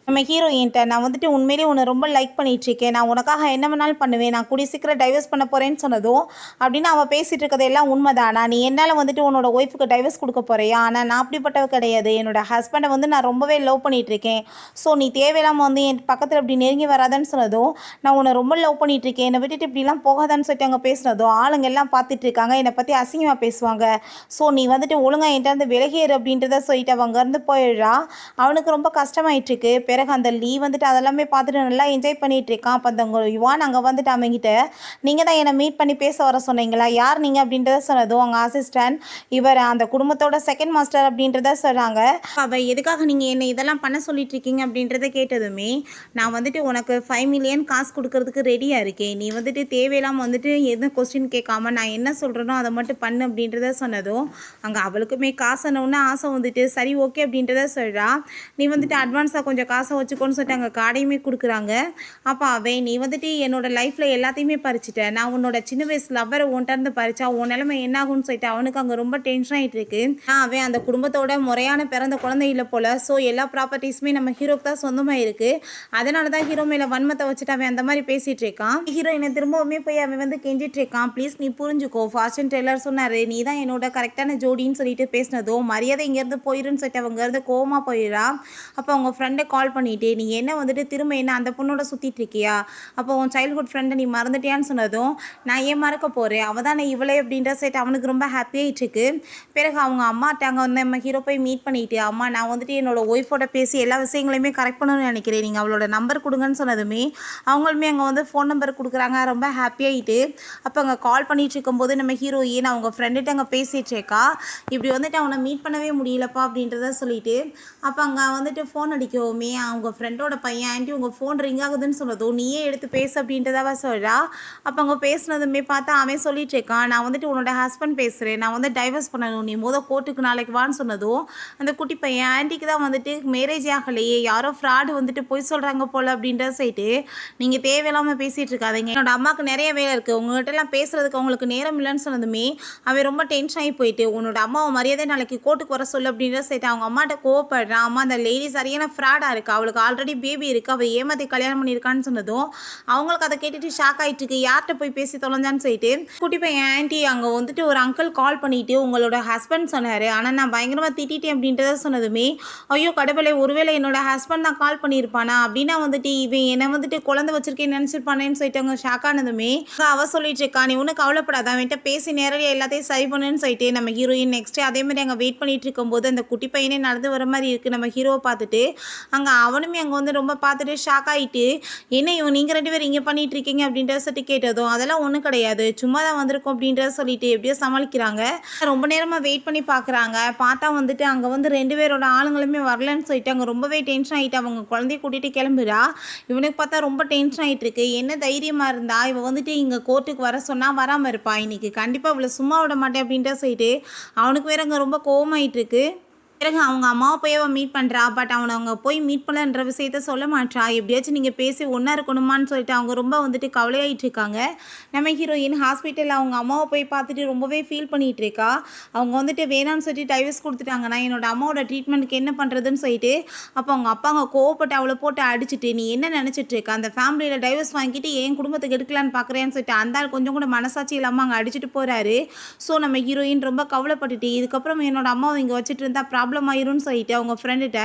நம்ம ஹீரோயின்ட்ட நான் வந்துட்டு உண்மையிலேயே உன்னை ரொம்ப லைக் பண்ணிகிட்ருக்கேன், நான் உனக்காக என்ன வேணாலும் பண்ணுவேன், நான் கூடிய சீக்கிரம் டைவர்ஸ் பண்ண போகிறேன்னு சொன்னதும் அப்படின்னு அவள் பேசிகிட்டு இருக்கிறது எல்லாம் உண்மைதானா, நீ என்னால் வந்துட்டு உன்னோட ஒய்ஃபுக்கு டைவர்ஸ் கொடுக்க போறியா, ஆனால் நான் அப்படிப்பட்டவ கிடையாது, என்னோட ஹஸ்பண்டை வந்து நான் ரொம்பவே லவ் பண்ணிகிட்ருக்கேன், ஸோ நீ தேவையில்லாமல் வந்து என் பக்கத்தில் இப்படி நெருங்கி வராதான்னு சொன்னதும் நான் உன்னை ரொம்ப லவ் பண்ணிகிட்ருக்கேன், என்னை விட்டுட்டு இப்படிலாம் போகாதான்னு சொல்லிட்டு அவங்க பேசினதும் ஆளுங்க எல்லாம் பார்த்துட்டு இருக்காங்க, என்னை பற்றி அசிங்கமாக பேசுவாங்க, ஸோ நீ வந்துட்டு ஒழுங்காக என்கிட்ட வந்து விலகிடு அப்படின்றத சொல்லிட்டு அவங்க இருந்து போயிடுறா. அவனுக்கு ரொம்ப கஷ்டமாயிட்டுருக்கு. பிறகு அந்த லீவ் வந்துட்டு அதெல்லாமே பார்த்துட்டு நல்லா என்ஜாய் பண்ணிகிட்டு இருக்கான். அப்போ அந்த யுவான் அங்கே வந்துட்டு அவங்ககிட்ட நீங்கள் தான் என்னை மீட் பண்ணி பேச வர சொன்னீங்களா, யார் நீங்கள் அப்படின்றத சொன்னதும் அவங்க அசிஸ்டன்ட் இவர் அந்த குடும்பத்தோட செகண்ட் மாஸ்டர் அப்படின்றத சொல்கிறாங்க. அவள் எதுக்காக நீங்கள் என்னை இதெல்லாம் பண்ண சொல்லிட்டு இருக்கீங்க அப்படின்றத கேட்டதுமே நான் வந்துட்டு உனக்கு 5 மில்லியன் காசு கொடுக்கறதுக்கு ரெடியாக இருக்கேன், நீ வந்துட்டு தேவையில்லாமல் வந்துட்டு எதுவும் கொஸ்டின் கேட்காம நான் என்ன சொல்கிறேனோ அதை மட்டும் பண்ணு அப்படின்றத சொன்னதும் அங்கே அவளுக்குமே காசுன்னு ஆசை வந்துட்டு சரி ஓகே அப்படின்றத சொல்கிறா. நீ வந்துட்டு அட்வான்ஸாக கொஞ்சம் காசை வச்சுக்கோன்னு சொல்லிட்டு அங்கே கார்டையுமே கொடுக்குறாங்க. அப்போ அவன் நீ வந்துட்டு என்னோட லைஃப்பில் எல்லாத்தையுமே பறிச்சிட்டேன், நான் உன்னோட சின்ன வயசு லவ்வரை உன்கிட்ட பறிச்சா உன் நிலைமை என்ன ஆகும்னு சொல்லிட்டு அவனுக்கு அங்கே ரொம்ப டென்ஷன் ஆகிட்டு இருக்கு. அவன் அந்த குடும்பத்தோட முறையான பிறந்த குழந்தை இல்லை போல், ஸோ எல்லா ப்ராப்பர்ட்டிஸுமே நம்ம ஹீரோக்கு தான் சொந்தமாக இருக்குது, அதனால தான் ஹீரோ மேலே வன்மத்தை வச்சுட்டு அவன் அந்த மாதிரி பேசிகிட்டு இருக்கான். ஹீரோயினை திரும்பவுமே போய் அவன் வந்து கெஞ்சிட்டு இருக்கான், ப்ளீஸ் நீ புரிஞ்சுக்கோ, ஃபாஸ்ட் அண்ட் டெய்லர் சொன்னார் நீ தான் என்னோட கரெக்டான ஜோடின்னு சொல்லிட்டு பேசினதோ மரியாதை இங்கேருந்து போயிருன்னு சொல்லிட்டு அவங்க இருந்து கோவமாக போயிடா. அப்போ அவங்க ஃப்ரெண்டை கால் பண்ணிவிட்டு நீ என்ன வந்துட்டு திரும்ப என்ன அந்த பொண்ணோட சுற்றிட்டு இருக்கியா, அப்போ உன் சைல்ட்ஹுட் ஃப்ரெண்டை நீ மறந்துட்டியான்னு சொன்னதும் நான் ஏன் மறக்க போகிறேன், அவள் தானே இவளே அப்படின்ற சைட் அவனுக்கு ரொம்ப ஹாப்பியாகிட்டுருக்கு. பிறகு அவங்க அம்மாட்ட அங்கே வந்து நம்ம ஹீரோ போய் மீட் பண்ணிவிட்டு அம்மா நான் வந்துட்டு என்னோட ஒய்ஃபோட பேசி எல்லா விஷயங்களையுமே கரெக்ட் பண்ணணும்னு நினைக்கிறேன், நீங்கள் அவளோட நம்பர் கொடுங்கன்னு சொன்னதுமே அவங்களுமே அங்கே வந்து ஃபோன் நம்பர் கொடுக்குறாங்க. ரொம்ப ஹாப்பியாகிட்டு அப்போ அங்கே கால் பண்ணிகிட்டு இருக்கும்போது நம்ம ஹீரோயின் அவங்க ஃப்ரெண்டுகிட்ட அங்கே பேசிகிட்டு இருக்கா, இப்படி வந்துட்டு அவனை மீட் பண்ணவே முடியலப்பா அப்படின்றத சொல்லிட்டு அப்போ அங்கே வந்துட்டு ஃபோன் அடிக்கவுமே அவங்க ஃப்ரெண்டோட பையன் ஆண்டி உங்கள் ஃபோன் ரிங் ஆகுதுன்னு சொன்னதும் நீயே எடுத்து பேசு அப்படின்றதாவா சொல்கிறா. அப்போ அங்கே பேசுனதுமே பார்த்தா அவன் சொல்லிட்டு இருக்கான், நான் வந்துட்டு உன்னோட ஹஸ்பண்ட் பேசுகிறேன், நான் வந்து டைவர்ஸ் பண்ணணும், நீ கோர்ட்டுக்கு நாளைக்கு வான்னு சொன்னதும் அந்த குட்டி பையன் ஆண்டிக்கு தான் வந்துட்டு மேரேஜ் ஆகலையே, யாரோ ஃப்ராடு வந்துட்டு போய் சொல்கிறாங்க போல் அப்படின்ற சைட்டு நீங்கள் தேவையில்லாமல் பேசிகிட்டு இருக்காதீங்க, என்னோட அம்மாவுக்கு நிறைய வேலை இருக்குது, உங்கள்கிட்டலாம் பேசுகிறதுக்கு அவங்களுக்கு நேரம் இல்லைன்னு சொன்னதுமே அவன் ரொம்ப டென்ஷன் ஆகி போயிட்டு உன்னோட அம்மாவை மரியாதை நாளைக்கு கோர்ட்டுக்கு வர சொல்லு அப்படின்ற சைட்டு அவங்க அம்மாட்ட கோவப்படுறான். அம்மா அந்த லேடி சரியான ஃப்ராடாக இருக்குது, அவளுக்கு ஆல்ரெடி பேபி இருக்குது, அவள் ஏமாற்றி கல்யாணம் பண்ணியிருக்கான்னு சொன்னதும் அவங்களுக்கு அதை கேட்டுட்டு ஷாக் ஆகிட்டுருக்கு, யார்கிட்ட போய் பேசி தொலைஞ்சான்னு சொல்லிட்டு குட்டி பையன் ஆண்டி அங்கே வந்துட்டு ஒரு அங்கிள் கால் பண்ணிவிட்டு உங்களோட ஹஸ்பண்ட் சொன்னார், ஆனால் நான் பயங்கரமாக திட்டிட்டேன் அப்படின்றத சொன்னதுமே ஐயோ கடவுளே ஒருவேளை என்னோட ஹஸ்பண்ட் தான் கால் பண்ணியிருப்பானா அப்படின்னா வந்துட்டு இவன் என்னை வந்துட்டு குழந்தை வச்சிருக்கேன்னு நினச்சிருப்பானேன்னு சொல்லிட்டு அவங்க ஷாக் ஆனதுமே அவள் சொல்லிட்டு இருக்கா நீ ஒன்றும் கவலைப்படாத அவன்கிட்ட பேசி நேரடியாக எல்லாத்தையும் சரி பண்ணுன்னு சொல்லிட்டு நம்ம ஹீரோயின் நெக்ஸ்ட்டு அதே மாதிரி அங்கே வெயிட் பண்ணிட்டு இருக்கும்போது அந்த குட்டி பையனே நடந்து வர மாதிரி இருக்குது. நம்ம ஹீரோவை பார்த்துட்டு அங்கே அவனுமே அங்கே வந்து ரொம்ப பார்த்துட்டு ஷாக் ஆகிட்டு என்ன இவன் நீங்கள் 2 பேரும் இங்கே பண்ணிட்டு இருக்கீங்க அப்படின்றத சொல்லிட்டு கேட்டதும் அதெல்லாம் ஒன்றும் கிடையாது சும்மா தான் வந்திருக்கோம் அப்படின்றத சொல்லிட்டு எப்படியோ சமாளிக்கிறாங்க. ரொம்ப நேரமாக வெயிட் பண்ணி பார்க்குறாங்க, பார்த்தா வந்துட்டு அங்கே வந்து 2 பேரோட ஆளுங்களுமே வரலன்னு சொல்லிட்டு அங்கே ரொம்பவே டென்ஷன் ஆகிட்டு அவங்க குழந்தைய கூட்டிகிட்டு கிளம்புறா. இவனுக்கு பார்த்தா ரொம்ப டென்ஷன் ஆகிட்டு இருக்கு, என்ன தைரியமாக இருந்தா இவன் வந்துட்டு இங்கே கோர்ட்டுக்கு வர சொன்னால் வராமல் இருப்பா, இன்னைக்கு கண்டிப்பாக இவ்வளோ சும்மா விட மாட்டேன் அப்படின்ற சொல்லிட்டு அவனுக்கு வேற அங்கே ரொம்ப கோவமாயிட்டு இருக்கு. பிறகு அவங்க அம்மாவை போய் அவன் மீட் பண்ணுறா, பட் அவனை அவங்க போய் மீட் பண்ணலன்ற விஷயத்த சொல்ல மாட்டா, எப்படியாச்சும் நீங்கள் பேசி ஒன்றா இருக்கணுமான்னு சொல்லிட்டு அவங்க ரொம்ப வந்துட்டு கவலையாயிட்டு இருக்காங்க. நம்ம ஹீரோயின் ஹாஸ்பிட்டலில் அவங்க அம்மாவை போய் பார்த்துட்டு ரொம்பவே ஃபீல் பண்ணிகிட்டு இருக்கா. அவங்க வந்துட்டு வேணான்னு சொல்லிட்டு டைவர்ஸ் கொடுத்துட்டாங்க, நான் என்னோட அம்மாவோட ட்ரீட்மெண்ட்டுக்கு என்ன பண்ணுறதுன்னு சொல்லிட்டு அப்போ அவங்க அப்பா அங்கே கோவப்பட்டு அவளை போட்டு அடிச்சுட்டு நீ என்ன நினச்சிட்டு இருக்க, அந்த ஃபேமிலியில் டைவர்ஸ் வாங்கிட்டு என் குடும்பத்துக்கு எடுக்கலான்னு பார்க்குறேன்னு சொல்லிட்டு அந்த ஆள் கொஞ்சம் கூட மனசாட்சி இல்லாமல் அங்கே அடிச்சுட்டு போகிறாரு. ஸோ நம்ம ஹீரோயின் ரொம்ப கவலைப்பட்டுட்டு இதுக்கப்புறம் என்னோட அம்மாவை இங்கே வச்சுட்டு இருந்தால் ப்ராப்ளம் ஆயிரும்னு சொல்லிட்டு அவங்க ஃப்ரெண்டுகிட்ட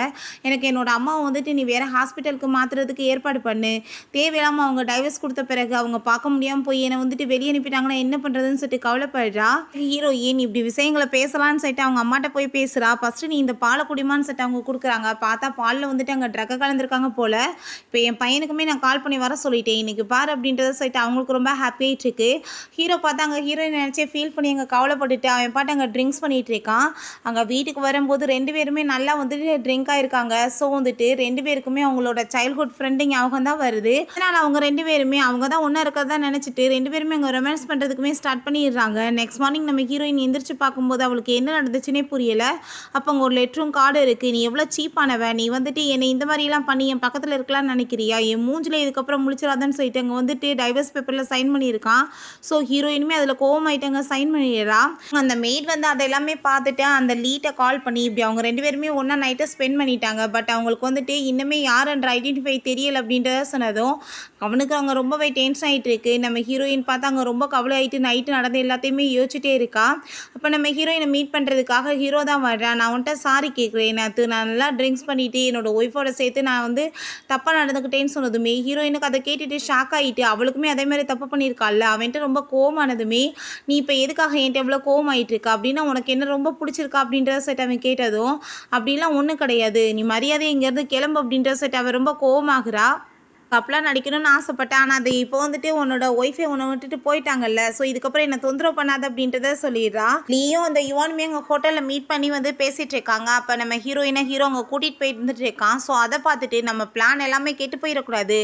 எனக்கு என்னோட அம்மாவை வந்துட்டு நீ வேறு ஹாஸ்பிட்டலுக்கு மாற்றுறதுக்கு ஏற்பாடு பண்ணு, தேவையில்லாமல் அவங்க டைவர்ஸ் கொடுத்த பிறகு அவங்க பார்க்க முடியாமல் போய் என்னை வந்துட்டு வெளியே அனுப்பிட்டாங்கன்னா என்ன பண்ணுறதுன்னு சொல்லிட்டு கவலைப்படுறா. ஹீரோயின் இப்படி விஷயங்களை பேசலான்னு சொல்லிட்டு அவங்க அம்மாட்ட போய் பேசுகிறா. ஃபஸ்ட்டு நீ இந்த பாலை குடிமான்னு சொல்லிட்டு அவங்க கொடுக்குறாங்க, பார்த்தா பாலில் வந்துட்டு அங்கே ட்ரக்கை கலந்துருக்காங்க போல். இப்போ என் பையனுக்குமே நான் கால் பண்ணி வர சொல்லிட்டேன், இன்னைக்கு பாரு அப்படின்றத சொல்லிட்டு அவங்களுக்கு ரொம்ப ஹாப்பியாகிட்டு இருக்கு. ஹீரோ பார்த்தா அங்கே ஹீரோயின் நினச்சே ஃபீல் பண்ணி அங்கே கவலைப்பட்டுட்டு அவன் பாட்டு அங்கே ட்ரிங்க்ஸ் பண்ணிகிட்டு இருக்கான். அங்கே வீட்டுக்கு வரும்போது 2 பேருமே நல்லா வந்துட்டு ட்ரிங்க் ஆகிருக்காங்க. ஸோ வந்துட்டு 2 பேருக்குமே அவங்களோட சைல்ட்ஹுட் ஃப்ரெண்டு ஞாபகம் தான் வருது. அதனால் அவங்க 2 பேருமே அவங்க தான் ஒன்றா இருக்கிறதா நினச்சிட்டு 2 பேருமே அங்கே ரொமான்ஸ் பண்ணுறதுக்குமே ஸ்டார்ட் பண்ணிடுறாங்க. நெக்ஸ்ட் மார்னிங் நம்ம ஹீரோயின் எந்திரிச்சு பார்க்கும்போது அவளுக்கு என்ன நடந்துச்சுன்னே புரியலை. அப்போ அங்கே ஒரு லெட்டரும் கார்டு இருக்குது, நீ எவ்வளோ சீப்பானவ, நீ வந்துட்டு என்னை இந்த மாதிரிலாம் பண்ணி என் பக்கத்தில் இருக்கலாம்னு நினைக்கிறியா, என் மூஞ்சில் இதுக்கப்புறம் முழிச்சிடாதான்னு சொல்லிட்டு அங்கே வந்துட்டு டைவர்ஸ் பேப்பரில் சைன் பண்ணியிருக்கான். ஸோ ஹீரோயினுமே அதில் கோவமாயிட்டாங்க சைன் பண்ணிடுறா. அந்த மெய்ட் வந்து அதை எல்லாமே பார்த்துட்டு அந்த லீட்டை கால் பண்ணி இப்படி அவங்க 2 பேருமே ஒன்றா நைட்டை ஸ்பெண்ட் பண்ணிட்டாங்க. பட் அவங்களுக்கு வந்துட்டு இன்னுமே யாருன்ற ஐடென்டிஃபை தெரியல அப்படின்றத சொன்னதும் அவனுக்கு அவங்க ரொம்பவே டென்ஷன் ஆகிட்டு இருக்கு. நம்ம ஹீரோயின் பார்த்து அங்கே ரொம்ப கவலை ஆகிட்டு நைட்டு நடந்த எல்லாத்தையுமே யோசிச்சுட்டே இருக்கா. அப்போ நம்ம ஹீரோயினை மீட் பண்ணுறதுக்காக ஹீரோ தான் வர்றான். நான் வந்துட்டு சாரி கேட்குறேன், நான் நல்லா ட்ரிங்க்ஸ் பண்ணிவிட்டு என்னோடய ஒய்ஃபோட சேர்த்து நான் வந்து தப்பாக நடந்துக்கிட்டேன்னு சொன்னதுமே ஹீரோயினுக்கு அதை கேட்டுட்டு ஷாக் ஆகிட்டு அவளுக்குமே அதே மாதிரி தப்பு பண்ணியிருக்காள்ல, அவன்ட்டு ரொம்ப கோவமானதுமே நீ இப்போ எதுக்காக என்கிட்ட எவ்வளோ கோவமாயிட்டு இருக்கா அப்படின்னா உனக்கு என்ன ரொம்ப பிடிச்சிருக்கா அப்படின்றத செட் அவன் கேட்டதும் அப்படிலாம் ஒன்றும் கிடையாது, நீ மரியாதை இங்கேருந்து கிளம்பு அப்படின்ற செட் அவன் ரொம்ப கோவமாகறா. அப்பெல்லாம் நடிக்கணும்னு ஆசைப்பட்டேன், ஆனால் அது இப்போ வந்துட்டு உன்னோட ஒய்ஃபை உன்னை விட்டுட்டு போயிட்டாங்கல்ல, ஸோ இதுக்கப்புறம் என்னை தொந்தரவு பண்ணாத அப்படின்றத சொல்லிடுறா. நீயும் அந்த யுவானுமே அங்கே ஹோட்டலில் மீட் பண்ணி வந்து பேசிகிட்டு இருக்காங்க. அப்போ நம்ம ஹீரோ அங்கே கூட்டிகிட்டு போயிட்டு இருந்துட்டு இருக்கான். ஸோ அதை பார்த்துட்டு நம்ம பிளான் எல்லாமே கெட்டு போயிடக்கூடாது,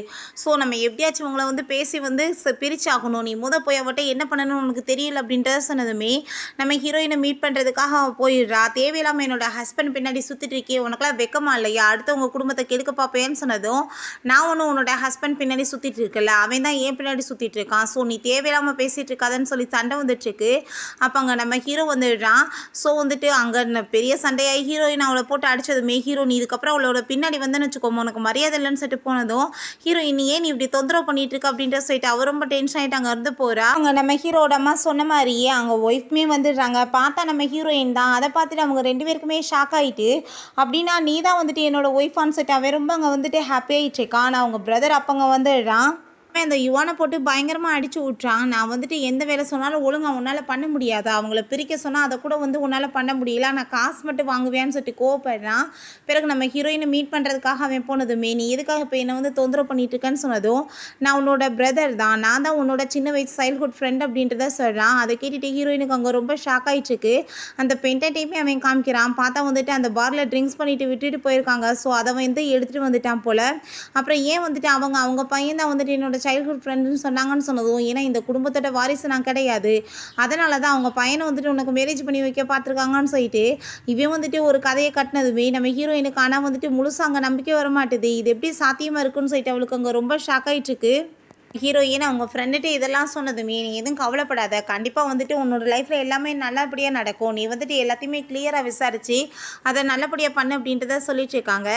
ஸோ நம்ம எப்படியாச்சும் உங்களை வந்து பேசி வந்து பிரிச்சாகணும், நீ போய் அவட்ட என்ன பண்ணணும்னு உனக்கு தெரியல அப்படின்றத சொன்னதுமே நம்ம ஹீரோயினை மீட் பண்ணுறதுக்காக அவன் போயிடுறா. தேவையில்லாமல் என்னோட ஹஸ்பண்ட் பின்னாடி சுற்றிட்டு இருக்கே, உனக்குலாம் வெக்கமா இல்லையா, அடுத்து உங்கள் குடும்பத்தை கெடுக்க பார்ப்பேன்னு சொன்னதும் நான் ஒன்றும் உன்னோட ஹஸ்பண்ட் பின்னாடி சுற்றிட்டு இருக்கல, அவன் தான் ஏன் பின்னாடி சுற்றிட்டு இருக்கான், ஸோ நீ தேவையில்லாமல் பேசிகிட்டு இருக்காதுன்னு சொல்லி சண்டை வந்துட்டுருக்கு. அப்போ அங்கே நம்ம ஹீரோ வந்துடுறான். ஸோ வந்துட்டு அங்கே பெரிய சண்டையாகி ஹீரோயின் அவளை போட்டு அடித்ததுமே ஹீரோ நீ இதுக்கப்புறம் அவளோட பின்னாடி வந்தேன்னு வச்சுக்கோமோ உனக்கு மரியாதை இல்லைன்னு சொல்லிட்டு போனதும் ஹீரோயின் ஏன் நீ இப்படி தொந்தரவு பண்ணிட்டு இருக்க அப்படின்ற சொல்லிட்டு அவர் ரொம்ப டென்ஷன் ஆகிட்டு அங்கே இருந்து போகிறா. அங்கே நம்ம ஹீரோட அம்மா சொன்ன மாதிரியே அங்கே ஒய்ஃப்மே வந்துடுறாங்க. பார்த்தா நம்ம ஹீரோயின் தான். அதை பார்த்துட்டு அவங்க 2 பேருக்குமே ஷாக் ஆகிட்டு அப்படின்னா நீ தான் வந்துட்டு என்னோட ஒய்ஃபான்னு சொல்லிட்டு அவன் ரொம்ப அங்கே வந்துட்டு ஹாப்பி ஆகிட்டு இருக்கான். ஆனால் அவங்க பிரதர் அப்பங்க வந்துடுறான். அந்த யுவானை போட்டு பயங்கரமாக அடிச்சு விட்றான். நான் வந்துட்டு எந்த வேலை சொன்னாலும் ஒழுங்காக உன்னால் பண்ண முடியாது, அவங்கள பிரிக்க சொன்னால் அதை கூட வந்து உன்னால் பண்ண முடியல, நான் காசு மட்டும் வாங்குவேன்னு சொல்லிட்டு கோவப்படுறான். பிறகு நம்ம ஹீரோயினை மீட் பண்ணுறதுக்காக அவன் போனதுமே நீ எதுக்காக இப்போ என்னை வந்து தொந்தரவு பண்ணிட்டு இருக்கேன்னு சொன்னதும் நான் உன்னோட பிரதர் தான், நான் தான் உன்னோட சின்ன வயசு சைல்ட்ஹுட் ஃப்ரெண்ட் அப்படின்றத சொல்கிறான். அதை கேட்டுட்டு ஹீரோயினுக்கு அங்கே ரொம்ப ஷாக் ஆகிட்டுருக்கு. அந்த பென்டைமே அவன் காமிக்கிறான். பார்த்தா வந்துட்டு அந்த பாரில் ட்ரிங்க்ஸ் பண்ணிட்டு விட்டுட்டு போயிருக்காங்க. ஸோ அதை வந்து எடுத்துகிட்டு வந்துட்டான் போல். அப்புறம் ஏன் வந்துட்டு அவங்க பையன் தான் வந்துட்டு என்னோட சைல்ட்ஹுட் ஃப்ரெண்டுன்னு சொன்னாங்கன்னு சொன்னதும் ஏன்னா இந்த குடும்பத்தோட வாரிசு நான் கிடையாது, அதனால தான் அவங்க பையனை வந்துட்டு உனக்கு மேரேஜ் பண்ணி வைக்க பார்த்துருக்காங்கன்னு சொல்லிட்டு இவன் வந்துட்டு ஒரு கதையை கட்டினதுமே நம்ம ஹீரோயினுக்கு ஆனால் வந்துட்டு முழுசாக அங்கே நம்பிக்கை வர மாட்டுது. இது எப்படி சாத்தியமாக இருக்குன்னு சொல்லிட்டு அவளுக்கு அங்கே ரொம்ப ஷாக் ஆகிட்டுருக்கு. ஹீரோயின் அவங்க ஃப்ரெண்டுகிட்ட இதெல்லாம் சொன்னதுமே நீ எதுவும் கவலைப்படாத, கண்டிப்பாக வந்துட்டு உன்னோட லைஃப்பில் எல்லாமே நல்லபடியாக நடக்கும், நீ வந்துட்டு எல்லாத்தையுமே கிளியராக விசாரித்து அதை நல்லபடியாக பண்ணு அப்படின்றத சொல்லிட்டு இருக்காங்க.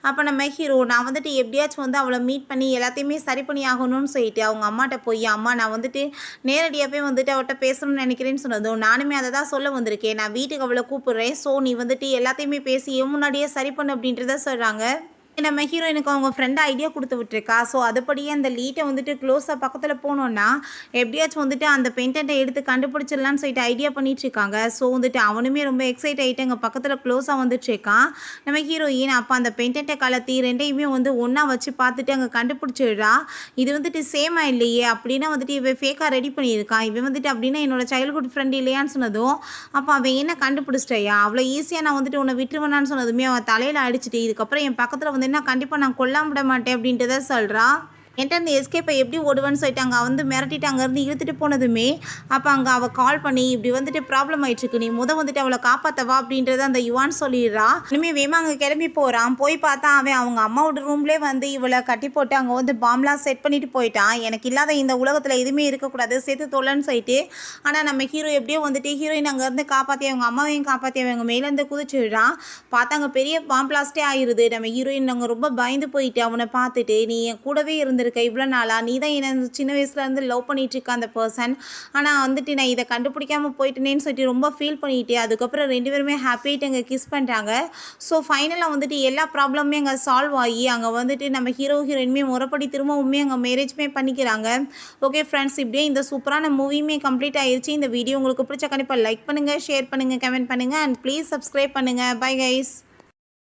அப்போ நம்ம ஹீரோ நான் வந்துட்டு எப்படியாச்சும் வந்து அவளை மீட் பண்ணி எல்லாத்தையுமே சரி பண்ணி ஆகணும்னு சொல்லிட்டு அவங்க அம்மாட்ட போய் அம்மா நான் வந்துட்டு நேரடியாக போய் வந்துட்டு அவள்கிட்ட பேசணும்னு நினைக்கிறேன்னு சொன்னதும் நானுமே அதை தான் சொல்ல வந்திருக்கேன், நான் வீட்டுக்கு அவளை கூப்பிட்றேன், ஸோ நீ வந்துட்டு எல்லாத்தையுமே பேசி முன்னாடியே சரி பண்ணு அப்படின்றத சொல்கிறாங்க. நம்ம ஹீரோயினுக்கு அவங்க ஃப்ரெண்டு ஐடியா கொடுத்து விட்டுருக்கா. ஸோ அதுபடியே அந்த லீட்டை வந்துட்டு க்ளோஸாக பக்கத்தில் போனோன்னா எப்படியாச்சும் வந்துட்டு அந்த பெயிண்டை எடுத்து கண்டுபிடிச்சிடலான்னு சொல்லிட்டு ஐடியா பண்ணிட்டுருக்காங்க. ஸோ வந்துட்டு அவனுமே ரொம்ப எக்ஸைட் ஆகிட்டு அங்கே பக்கத்தில் க்ளோஸாக வந்துட்டுருக்கான். நம்ம ஹீரோயின் அப்போ அந்த பெயிண்டை கலத்தி 2யுமே வந்து ஒன்றா வச்சு பார்த்துட்டு அங்கே கண்டுபிடிச்சிடுறா. இது வந்துட்டு சேமாக இல்லையே அப்படின்னா வந்துட்டு இவன் ஃபேக்காக ரெடி பண்ணியிருக்கான், இவன் வந்துட்டு அப்படின்னா என்னோட சைல்ட்ஹுட் ஃப்ரெண்ட் இல்லையான்னு சொன்னதும் அப்போ அவன் என்ன கண்டுபிடிச்சிட்டையா அவ்வளோ ஈஸியாக நான் வந்துட்டு உன்னை விட்டுருவேனான்னு சொன்னதுமே அவன் தலையில் அடிச்சுட்டு இதுக்கப்புறம் என் பக்கத்தில் வந்து என்ன கண்டிப்பாக நான் கொல்லாம விட மாட்டேன் அப்படின்றத சொல்கிறா. என்கிட்ட அந்த எஸ்கேப்பை எப்படி ஓடுவேன்னு சொல்லிட்டு அங்கே வந்து மிரட்டிட்டு அங்கேருந்து இழுத்துட்டு போனதுமே அப்போ அங்கே அவள் கால் பண்ணி இப்படி வந்துட்டு ப்ராப்ளம் ஆகிட்டுருக்கு, நீ வந்துட்டு அவளை காப்பாற்றவா அப்படின்றத அந்த யுவான் சொல்லிடுறா. இனிமேல் வேமா அங்கே கிளம்பி போகிறான். போய் பார்த்தா அவன் அவங்க அம்மாவோட ரூம்லேயே வந்து இவளை கட்டி போட்டு அங்கே வந்து பாம்லாம் செட் பண்ணிட்டு போயிட்டான். எனக்கு இல்லாத இந்த உலகத்தில் எதுவுமே இருக்கக்கூடாது, சேர்த்து தொல்லன்னு சொல்லிட்டு. ஆனால் நம்ம ஹீரோ எப்படியோ வந்துட்டு ஹீரோயின் அங்கேருந்து காப்பாற்றி அவங்க அம்மாவையும் காப்பாற்றி அவங்க மேலேருந்து குதிச்சுடுறான். பார்த்தா அங்கே பெரிய பாம் பிளாஸ்டே ஆயிடுது. நம்ம ஹீரோயின் அங்கே ரொம்ப பயந்து போயிட்டு அவனை பார்த்துட்டு நீ என் கூடவே இருந்து இவ்வளோ நாளா நீ தான் என்ன சின்ன வயசுலேருந்து லவ் பண்ணிட்டு இருக்க அந்த பர்சன், ஆனால் வந்துட்டு நான் இதை கண்டுபிடிக்காமல் போயிட்டேனேன்னு சொல்லிட்டு ரொம்ப ஃபீல் பண்ணிட்டு அதுக்கப்புறம் 2 பேருமே ஹாப்பியாகிட்டு அங்கே கிஸ் பண்ணுறாங்க. ஸோ ஃபைனலாக வந்துட்டு எல்லா ப்ராப்ளமே அங்கே சால்வ் ஆகி அங்கே வந்துட்டு நம்ம ஹீரோயினுமே முறைப்படி திரும்பவுமே அங்கே மேரேஜ்மே பண்ணிக்கிறாங்க. ஓகே ஃப்ரெண்ட்ஸ், இப்படியே இந்த சூப்பரான மூவியுமே கம்ப்ளீட் ஆயிடுச்சு. இந்த வீடியோ உங்களுக்கு பிடிச்ச கண்டிப்பாக லைக் பண்ணுங்கள், ஷேர் பண்ணுங்கள், கமெண்ட் பண்ணுங்கள் அண்ட் ப்ளீஸ் சப்ஸ்கிரைப் பண்ணுங்கள். Bye guys.